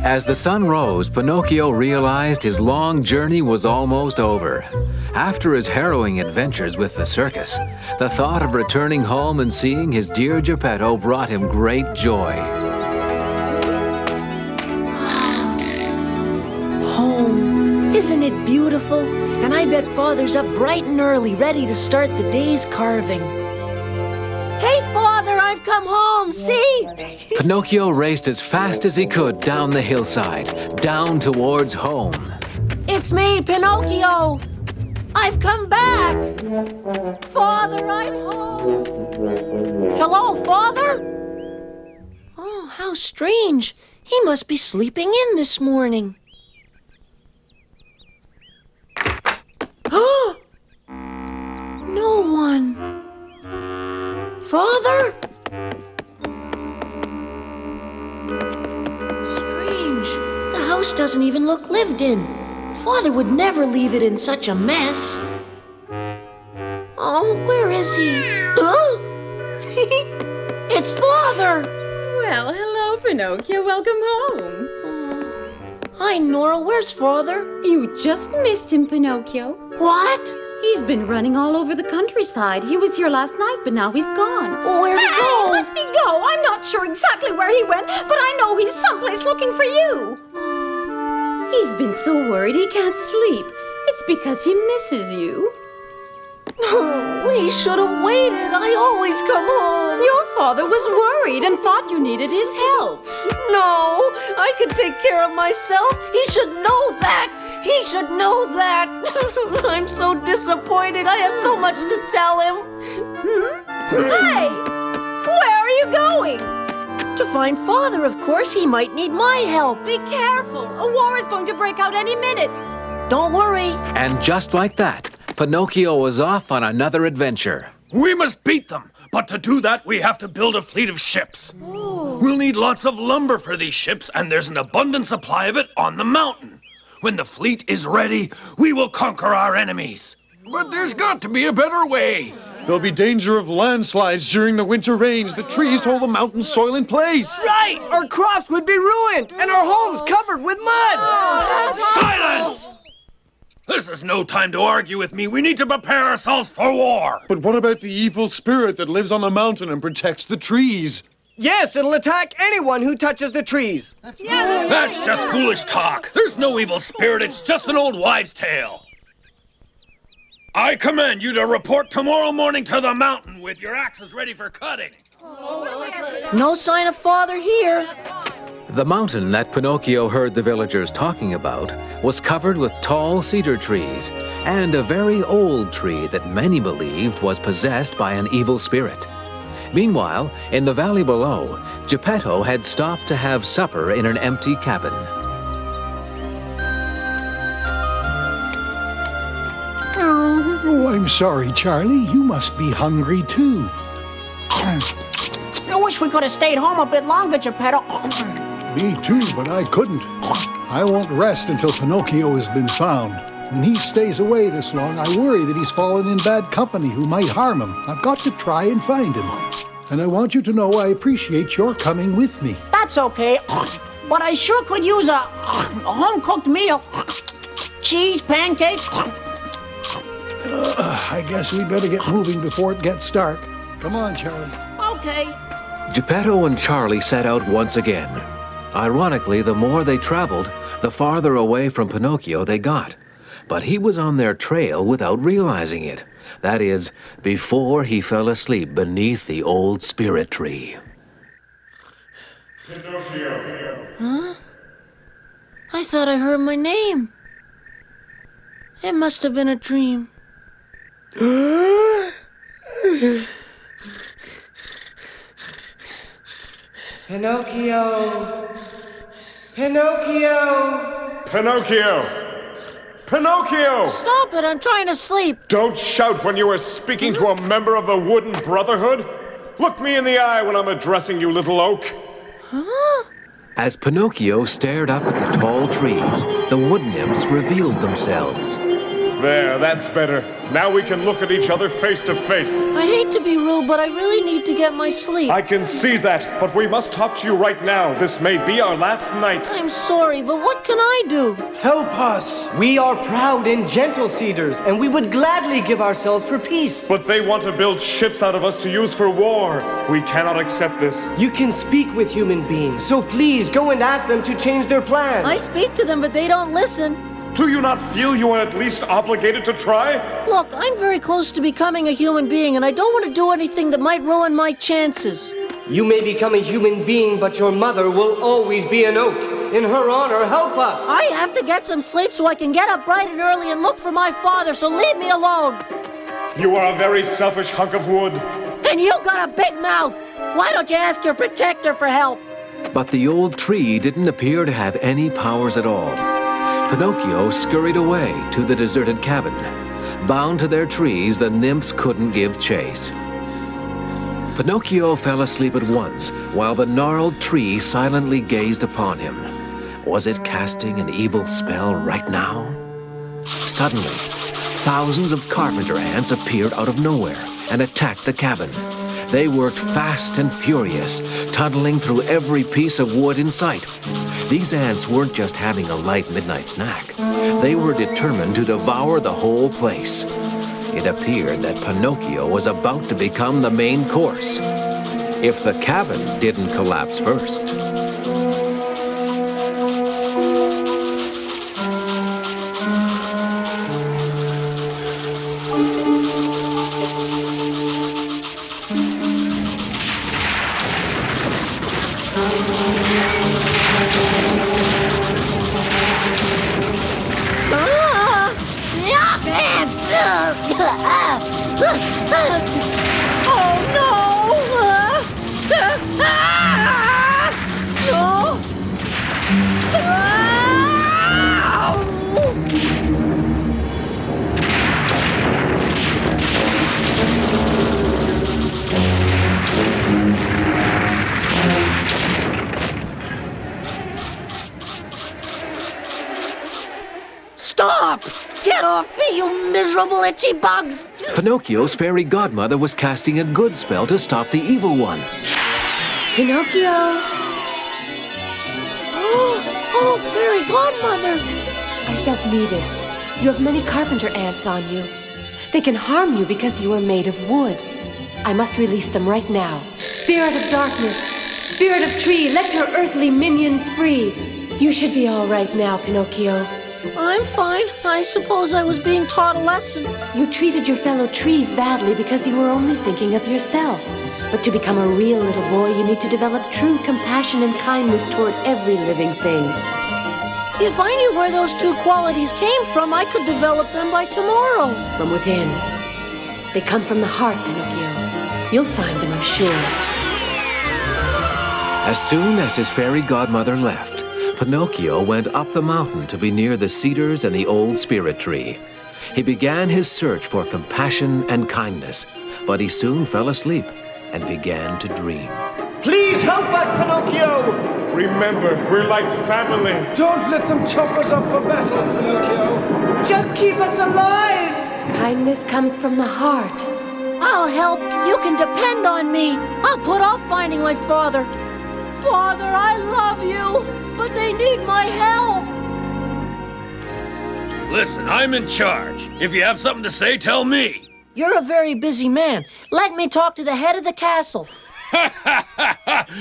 As the sun rose, Pinocchio realized his long journey was almost over. After his harrowing adventures with the circus, the thought of returning home and seeing his dear Geppetto brought him great joy. Home. Isn't it beautiful? And I bet Father's up bright and early, ready to start the day's carving. Hey, Father, I've come home, see? Pinocchio raced as fast as he could down the hillside, down towards home. It's me, Pinocchio. I've come back. Father, I'm home. Hello, Father? Oh, how strange. He must be sleeping in this morning. No one. Father? Strange. The house doesn't even look lived in. Father would never leave it in such a mess. Oh, where is he? Huh? It's Father! Well, hello, Pinocchio. Welcome home. Hi, Nora. Where's Father? You just missed him, Pinocchio. What? He's been running all over the countryside. He was here last night, but now he's gone. Where'd he go? Let me go. I'm not sure exactly where he went, but I know he's someplace looking for you. He's been so worried he can't sleep. It's because he misses you. We should have waited. I always come home. Your father was worried and thought you needed his help. No, I can take care of myself. He should know that. He should know that. I'm so disappointed. I have so much to tell him. Hey, where are you going? To find Father, of course. He might need my help. Be careful. A war is going to break out any minute. Don't worry. And just like that, Pinocchio was off on another adventure. We must beat them, but to do that, we have to build a fleet of ships. We'll need lots of lumber for these ships, and there's an abundant supply of it on the mountain. When the fleet is ready, we will conquer our enemies. But there's got to be a better way. There'll be danger of landslides during the winter rains. The trees hold the mountain soil in place. Right! Our crops would be ruined, and our homes covered with mud! Silence! This is no time to argue with me. We need to prepare ourselves for war. But what about the evil spirit that lives on the mountain and protects the trees? Yes, it'll attack anyone who touches the trees. That's just foolish talk. There's no evil spirit. It's just an old wives' tale. I command you to report tomorrow morning to the mountain with your axes ready for cutting. No sign of Father here. The mountain that Pinocchio heard the villagers talking about was covered with tall cedar trees and a very old tree that many believed was possessed by an evil spirit. Meanwhile, in the valley below, Geppetto had stopped to have supper in an empty cabin. Oh, I'm sorry, Charlie. You must be hungry, too. I wish we could have stayed home a bit longer, Geppetto. Me too, but I couldn't. I won't rest until Pinocchio has been found. When he stays away this long, I worry that he's fallen in bad company who might harm him. I've got to try and find him. And I want you to know I appreciate your coming with me. That's okay. But I sure could use a home-cooked meal. Cheese, pancakes. I guess we better get moving before it gets dark. Come on, Charlie. Okay. Geppetto and Charlie set out once again. Ironically, the more they traveled, the farther away from Pinocchio they got. But he was on their trail without realizing it. That is, before he fell asleep beneath the old spirit tree. Pinocchio. Huh? I thought I heard my name. It must have been a dream. Pinocchio! Pinocchio! Pinocchio! Pinocchio! Stop it, I'm trying to sleep. Don't shout when you are speaking to a member of the Wooden Brotherhood. Look me in the eye when I'm addressing you, little oak. Huh? As Pinocchio stared up at the tall trees, the wood nymphs revealed themselves. There, that's better. Now we can look at each other face to face. I hate to be rude, but I really need to get my sleep. I can see that, but we must talk to you right now. This may be our last night. I'm sorry, but what can I do? Help us! We are proud and gentle cedars, and we would gladly give ourselves for peace. But they want to build ships out of us to use for war. We cannot accept this. You can speak with human beings, so please go and ask them to change their plans. I speak to them, but they don't listen. Do you not feel you are at least obligated to try? Look, I'm very close to becoming a human being, and I don't want to do anything that might ruin my chances. You may become a human being, but your mother will always be an oak. In her honor, help us! I have to get some sleep so I can get up bright and early and look for my father, so leave me alone. You are a very selfish hunk of wood. And you got a big mouth. Why don't you ask your protector for help? But the old tree didn't appear to have any powers at all. Pinocchio scurried away to the deserted cabin. Bound to their trees, the nymphs couldn't give chase. Pinocchio fell asleep at once, while the gnarled tree silently gazed upon him. Was it casting an evil spell right now? Suddenly, thousands of carpenter ants appeared out of nowhere and attacked the cabin. They worked fast and furious, tunneling through every piece of wood in sight. These ants weren't just having a light midnight snack. They were determined to devour the whole place. It appeared that Pinocchio was about to become the main course, if the cabin didn't collapse first. Oh no! No! Stop! Get off me, you miserable itchy bugs! Pinocchio's fairy godmother was casting a good spell to stop the evil one. Pinocchio! Oh, fairy godmother! I felt needed. You have many carpenter ants on you. They can harm you because you are made of wood. I must release them right now. Spirit of darkness, spirit of tree, let your earthly minions free. You should be all right now, Pinocchio. I'm fine. I suppose I was being taught a lesson. You treated your fellow trees badly because you were only thinking of yourself. But to become a real little boy, you need to develop true compassion and kindness toward every living thing. If I knew where those two qualities came from, I could develop them by tomorrow. From within. They come from the heart, Pinocchio. You'll find them, I'm sure. As soon as his fairy godmother left, Pinocchio went up the mountain to be near the cedars and the old spirit tree. He began his search for compassion and kindness, but he soon fell asleep and began to dream. Please help us, Pinocchio! Remember, we're like family. Don't let them chop us up for battle, Pinocchio. Just keep us alive! Kindness comes from the heart. I'll help. You can depend on me. I'll put off finding my father. Father, I love you, but they need my help. Listen, I'm in charge. If you have something to say, tell me. You're a very busy man. Let me talk to the head of the castle.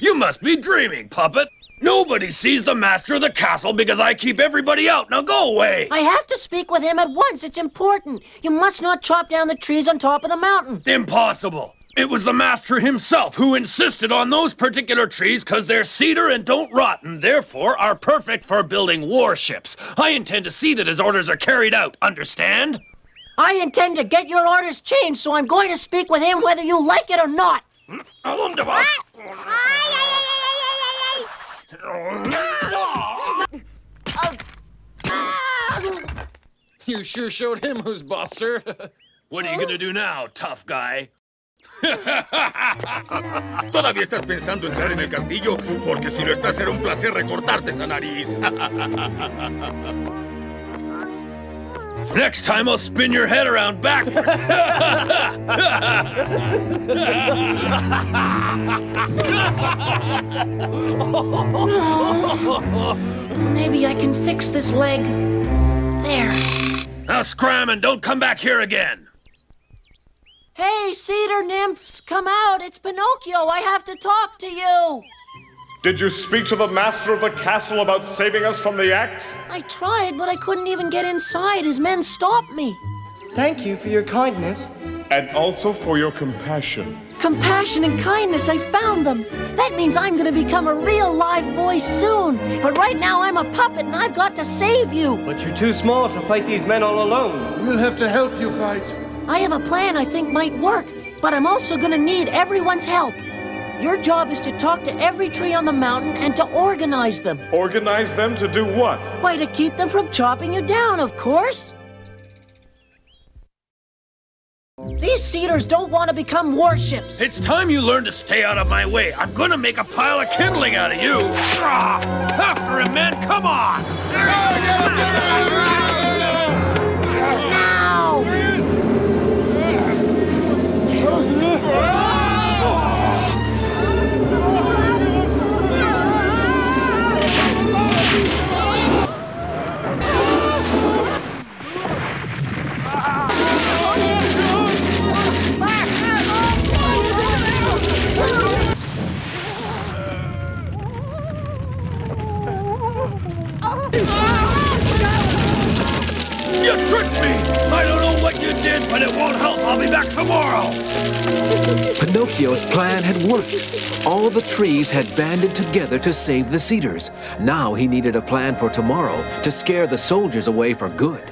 You must be dreaming, puppet. Nobody sees the master of the castle because I keep everybody out. Now go away. I have to speak with him at once. It's important. You must not chop down the trees on top of the mountain. Impossible. It was the master himself who insisted on those particular trees because they're cedar and don't rot and therefore are perfect for building warships. I intend to see that his orders are carried out, understand? I intend to get your orders changed, so I'm going to speak with him whether you like it or not. ¿A dónde vas? You sure showed him who's boss, sir. What are you gonna do now, tough guy? ¿Todavía estás pensando entrar en el castillo? Porque si lo estás, será un placer recortarte esa nariz. Next time I'll spin your head around backwards. Maybe I can fix this leg. There. Now scram and don't come back here again. Hey, cedar nymphs, come out. It's Pinocchio. I have to talk to you. Did you speak to the master of the castle about saving us from the axe? I tried, but I couldn't even get inside. His men stopped me. Thank you for your kindness. And also for your compassion. Compassion and kindness, I found them. That means I'm gonna become a real live boy soon. But right now I'm a puppet and I've got to save you. But you're too small to fight these men all alone. We'll have to help you fight. I have a plan I think might work, but I'm also gonna need everyone's help. Your job is to talk to every tree on the mountain and to organize them. Organize them to do what? Why, to keep them from chopping you down, of course. These cedars don't want to become warships. It's time you learn to stay out of my way. I'm gonna make a pile of kindling out of you. After him, man, come on! Now! You tricked me! I don't know what you did, but it won't help. I'll be back tomorrow. Pinocchio's plan had worked. All the trees had banded together to save the cedars. Now he needed a plan for tomorrow to scare the soldiers away for good.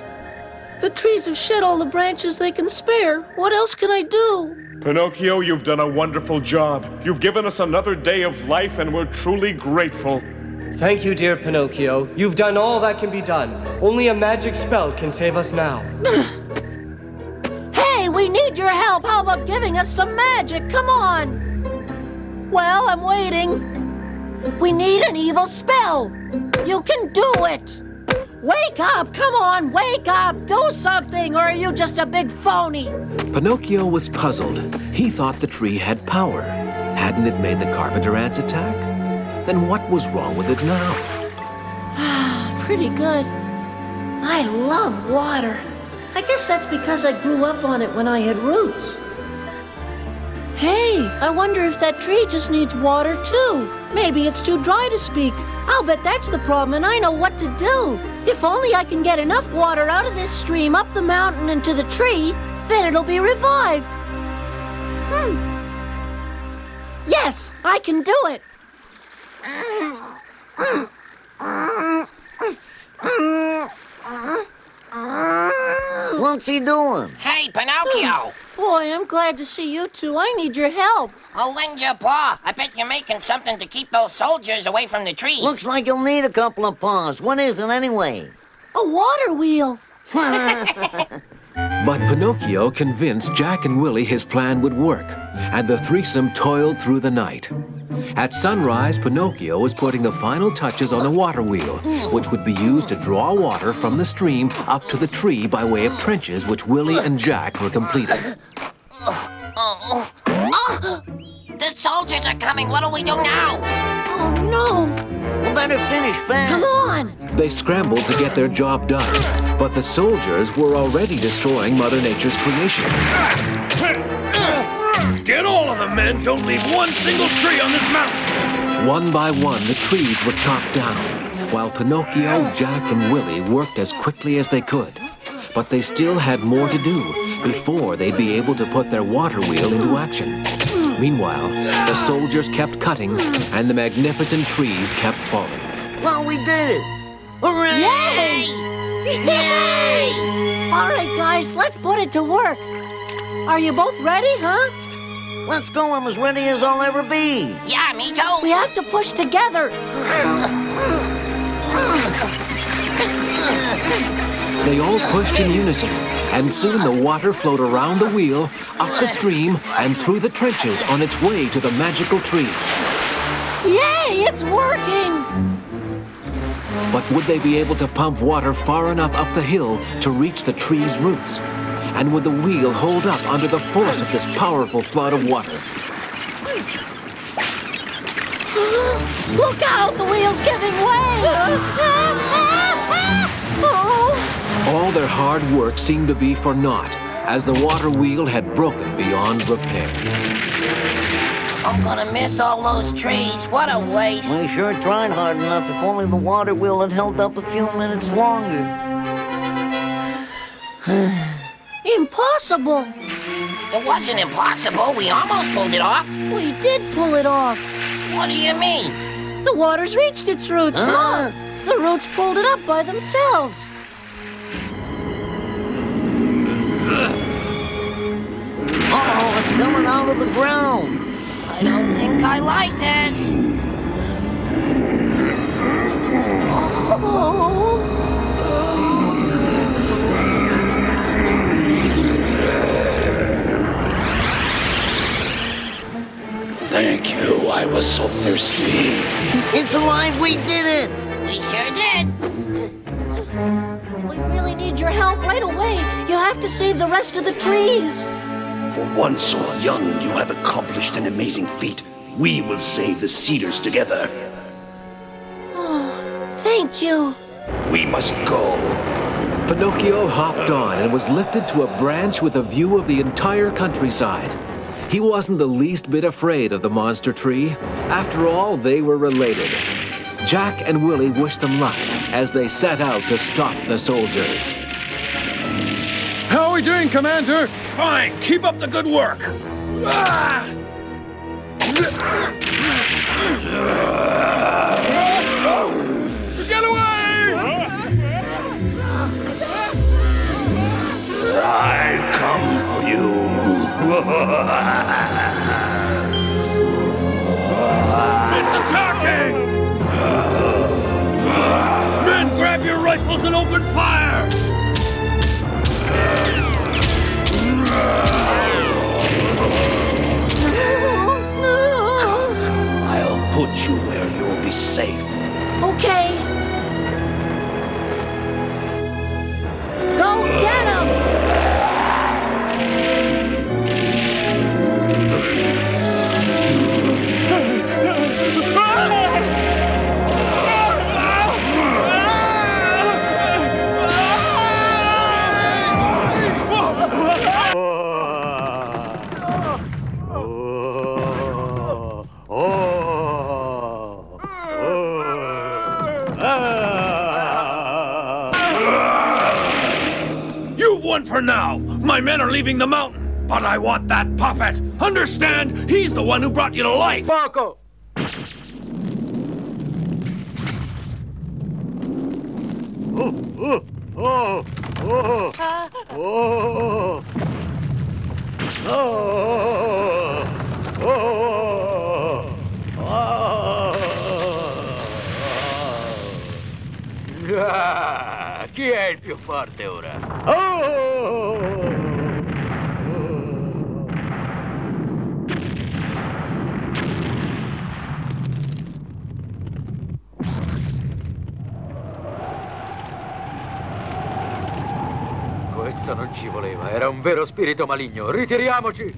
The trees have shed all the branches they can spare. What else can I do? Pinocchio, you've done a wonderful job. You've given us another day of life, and we're truly grateful. Thank you, dear Pinocchio. You've done all that can be done. Only a magic spell can save us now. Hey, we need your help. How about giving us some magic? Come on. Well, I'm waiting. We need an evil spell. You can do it. Wake up! Come on, wake up! Do something, or are you just a big phony? Pinocchio was puzzled. He thought the tree had power. Hadn't it made the carpenter ants attack? Then what was wrong with it now? Pretty good. I love water. I guess that's because I grew up on it when I had roots. Hey, I wonder if that tree just needs water too. Maybe it's too dry to speak. I'll bet that's the problem, and I know what to do. If only I can get enough water out of this stream up the mountain and to the tree, then it'll be revived. Yes, I can do it. What's he doing? Hey, Pinocchio! Boy, I'm glad to see you two. I need your help. I'll lend you a paw. I bet you're making something to keep those soldiers away from the trees. Looks like you'll need a couple of paws. What is it anyway? A water wheel. But Pinocchio convinced Jack and Willie his plan would work, and the threesome toiled through the night. At sunrise, Pinocchio was putting the final touches on a water wheel, which would be used to draw water from the stream up to the tree by way of trenches which Willie and Jack were completing. The soldiers are coming. What'll we do now? Oh, no. We better finish fast. Come on. They scrambled to get their job done, but the soldiers were already destroying Mother Nature's creations. Get all of them, men. Don't leave one single tree on this mountain. One by one, the trees were chopped down, while Pinocchio, Jack, and Willie worked as quickly as they could. But they still had more to do before they'd be able to put their water wheel into action. Meanwhile, the soldiers kept cutting, and the magnificent trees kept falling. Well, we did it! Hooray! Yay! Yay! All right, guys, let's put it to work. Are you both ready, huh? Let's go. I'm as ready as I'll ever be. Yeah, me too. We have to push together. They all pushed in unison, and soon the water flowed around the wheel, up the stream, and through the trenches on its way to the magical tree. Yay, it's working! But would they be able to pump water far enough up the hill to reach the tree's roots? And would the wheel hold up under the force of this powerful flood of water? Look out! The wheel's giving way! All their hard work seemed to be for naught, as the water wheel had broken beyond repair. I'm gonna miss all those trees. What a waste. We sure tried hard enough. If only the water wheel had held up a few minutes longer. Impossible! It wasn't impossible. We almost pulled it off. We did pull it off. What do you mean? The water's reached its roots. Look! The roots pulled it up by themselves. Uh-oh, it's coming out of the ground. I don't think I like this. Thank you. I was so thirsty. It's alive. We did it. We sure did. We really need your help right away. You have to save the rest of the trees. For one so young, you have accomplished an amazing feat. We will save the cedars together. Oh, thank you. We must go. Pinocchio hopped on and was lifted to a branch with a view of the entire countryside. He wasn't the least bit afraid of the monster tree. After all, they were related. Jack and Willie wished them luck as they set out to stop the soldiers. How are we doing, Commander? Fine. Keep up the good work. Ah! Get away! I've come for you. It's attacking! Men, grab your rifles and open fire! I'll put you where you'll be safe. Okay. Go get him! You've won for now. My men are leaving the mountain. But I want that puppet. Understand? He's the one who brought you to life. Mokku! Chi è il più forte ora? Questo non ci voleva, era un vero spirito maligno. Ritiriamoci!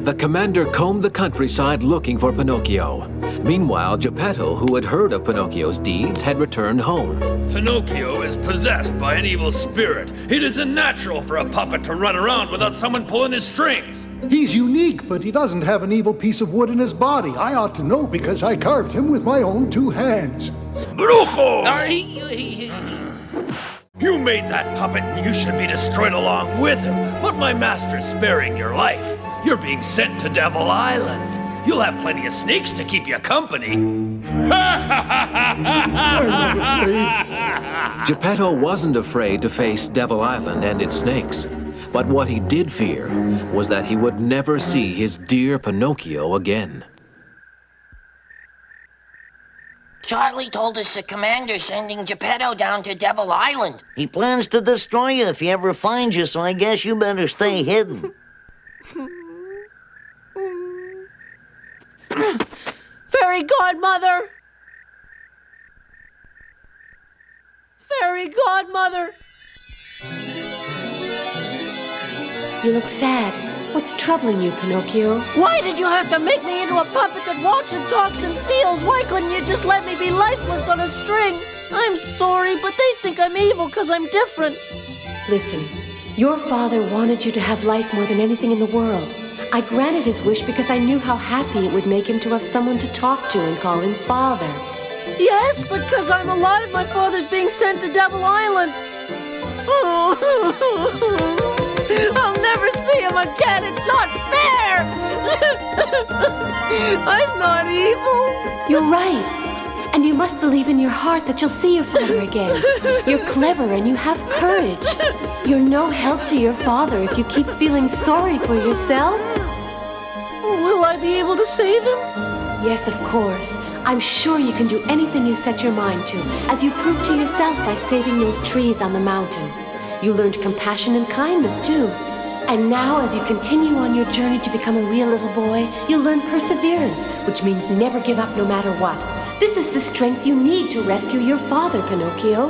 The commander combed the countryside looking for Pinocchio. Meanwhile, Geppetto, who had heard of Pinocchio's deeds, had returned home. Pinocchio is possessed by an evil spirit. It isn't natural for a puppet to run around without someone pulling his strings. He's unique, but he doesn't have an evil piece of wood in his body. I ought to know because I carved him with my own 2 hands. Brujo! You made that puppet and you should be destroyed along with him, but my master's sparing your life. You're being sent to Devil Island. You'll have plenty of snakes to keep you company. I'm not afraid. Geppetto wasn't afraid to face Devil Island and its snakes. But what he did fear was that he would never see his dear Pinocchio again. Charlie told us the commander's sending Geppetto down to Devil Island. He plans to destroy you if he ever finds you, so I guess you better stay hidden. Fairy godmother! Fairy godmother! You look sad. What's troubling you, Pinocchio? Why did you have to make me into a puppet that walks and talks and feels? Why couldn't you just let me be lifeless on a string? I'm sorry, but they think I'm evil because I'm different. Listen, your father wanted you to have life more than anything in the world. I granted his wish because I knew how happy it would make him to have someone to talk to and call him father. Yes, but because I'm alive, my father's being sent to Devil Island. I'll never see him again. It's not fair. I'm not evil. You're right. And you must believe in your heart that you'll see your father again. You're clever and you have courage. You're no help to your father if you keep feeling sorry for yourself. Will I be able to save him? Yes, of course. I'm sure you can do anything you set your mind to, as you proved to yourself by saving those trees on the mountain. You learned compassion and kindness, too. And now, as you continue on your journey to become a real little boy, you'll learn perseverance, which means never give up no matter what. This is the strength you need to rescue your father, Pinocchio.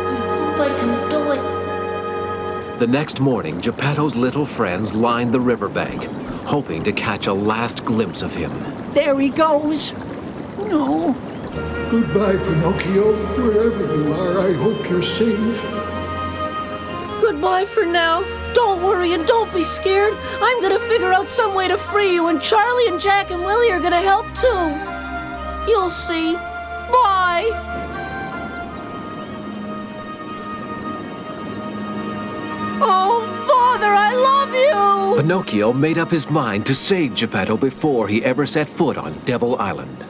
I hope I can do it. The next morning, Geppetto's little friends lined the riverbank, hoping to catch a last glimpse of him. There he goes. No. Goodbye, Pinocchio. Wherever you are, I hope you're safe. Goodbye for now. Don't worry and don't be scared. I'm gonna figure out some way to free you, and Charlie and Jack and Willie are gonna help too. You'll see. Bye. Oh, Father, I love you! Pinocchio made up his mind to save Geppetto before he ever set foot on Devil Island.